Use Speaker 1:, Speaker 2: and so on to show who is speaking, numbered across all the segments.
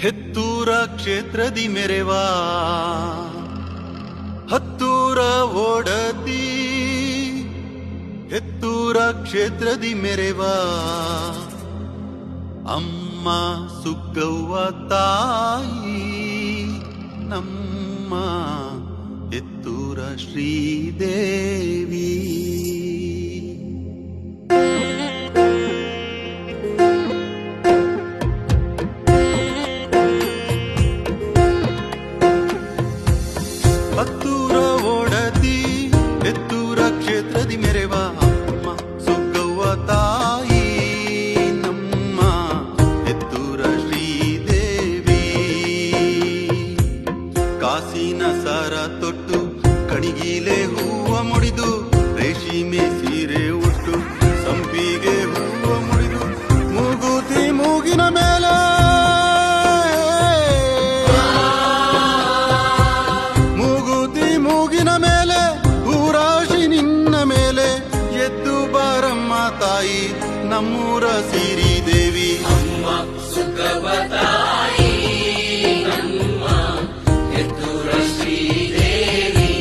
Speaker 1: ಹೆತ್ತೂರ ಕ್ಷೇತ್ರದಿ ಮೆರೆವಾ ಹತ್ತೂರ ಓಡತಿ ಹೆತ್ತೂರ ಕ್ಷೇತ್ರದಿ ಮೆರೆವಾ ಅಮ್ಮ ಸುಗ್ಗವ್ವ ತಾಯಿ ನಮ್ಮ ಹೆತ್ತೂರ ಶ್ರೀದೇವಿ. ಹತ್ತೂರ ಓಡತಿ ಹೆತ್ತೂರ ಕ್ಷೇತ್ರದಿ ಮೆರೆವ ಅಮ್ಮ ಸುಗ್ಗವ್ವ ತಾಯಿ ನಮ್ಮ ಹೆತ್ತೂರ ಶ್ರೀದೇವಿ. ಕಾಸಿನ ಸಾರ ತೊಟ್ಟು ಕಣಿಗಿಲೆ ಹೂವ ಮುಡಿದು ರೇಷ್ಮೆ ಸೀರೆ ಉಟ್ಟು ಸಂಪಿಗೆ ಹೂವ ಮುಡಿದು ಮೂಗುತಿ ಮೂಗಿನ ಮೇಲೆ ಮೂಗಿನ ಮೇಲೆ ಊರಾಶಿ ನಿನ್ನ ಮೇಲೆ ಎದ್ದು ಬಾರಮ್ಮ ತಾಯಿ ನಮ್ಮೂರ ಸಿರಿ ದೇವಿ.
Speaker 2: ಅಮ್ಮ ಸುಗ್ಗವ್ವ ತಾಯಿ ನಮ್ಮ ಹೆತ್ತೂರ ಶ್ರೀದೇವಿ.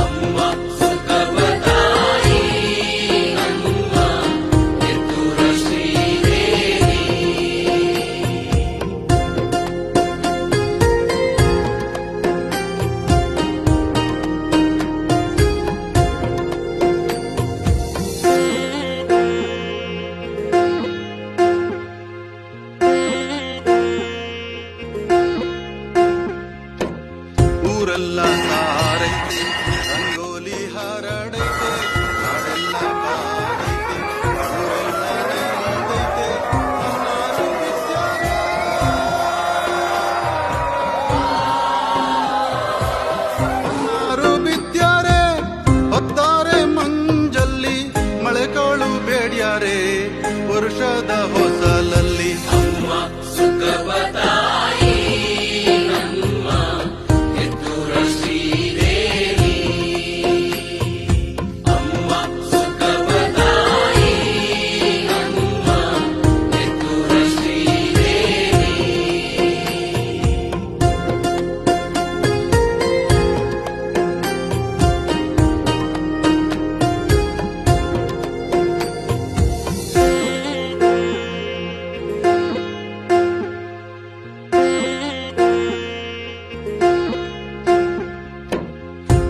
Speaker 2: ಅಮ್ಮ ಸುಗ್ಗವ್ವ ತಾಯಿ ನಮ್ಮ ಹೆತ್ತೂರ ಶ್ರೀದೇವಿ.
Speaker 1: ಊರೆಲ್ಲ ಸಾರೈತೆ ರಂಗೋಲಿ ಹರಡೈತೆ ನಾಡೆಲ್ಲ ಕಾಡೈತೆ ಊರೆಲ್ಲ ನೆನೆದೈತೆ ಹೊನ್ನಾರು ಬಿದ್ಯಾರೆ ಹೊತ್ತಾರೆ ಮಂಜಲ್ಲಿ ಮಳೆಕಾಳು ಬೇಡ್ಯಾರೆ ವರ್ಷದ ಹೊಸಲಲ್ಲಿ.
Speaker 2: ಅಮ್ಮ ಸುಗ್ಗವ್ವ ತಾಯಿ ನಮ್ಮ ಹೆತ್ತೂರ ಶ್ರೀದೇವಿ. ಅಮ್ಮ ಸುಗ್ಗವ್ವ ತಾಯಿ ನಮ್ಮ ಹೆತ್ತೂರ ಶ್ರೀದೇವಿ.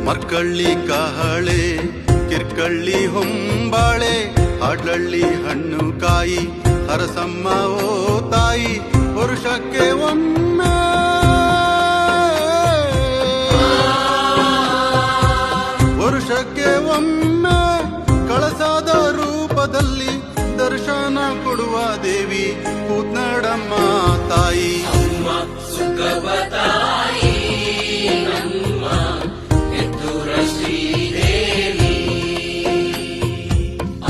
Speaker 2: ಮರ್ಕಳ್ಳಿ ಕಹಳೆ ಕಿರ್ಕಳ್ಳಿ ಹೊಂಬಾಳೆ ಹಾಡ್ಲಳ್ಳಿ ಹಣ್ಣು ಕಾಯಿ ಹರಸಮ್ಮ ಓ ತಾಯಿ ಪುರುಷಕ್ಕೆ ಒಮ್ಮೆ ವರ್ಷಕ್ಕೆ ಒಮ್ಮೆ ಕಳಸಾದ ರೂಪದಲ್ಲಿ ದರ್ಶನ ಕೊಡುವ ದೇವಿ ಕೂತ್ನಡಮ್ಮ ತಾಯಿ. ಅಮ್ಮ ಸುಗ್ಗವ್ವ ತಾಯಿ ನಮ್ಮ ಹೆತ್ತೂರ ಶ್ರೀದೇವಿ.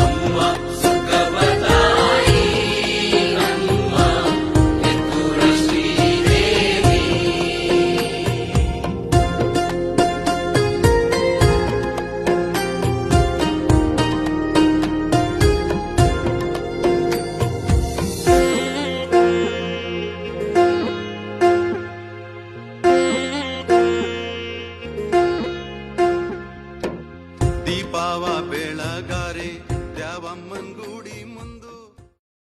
Speaker 2: ಅಮ್ಮ ಸುಗ್ಗವ್ವ ತಾಯಿ ನಮ್ಮ ಹೆತ್ತೂರ ಶ್ರೀದೇವಿ. ದೀಪಾವ ಬೆಳಗಾರೆ ದ್ಯಾವಮ್ಮನ್ ಗುಡಿ ಮುಂದು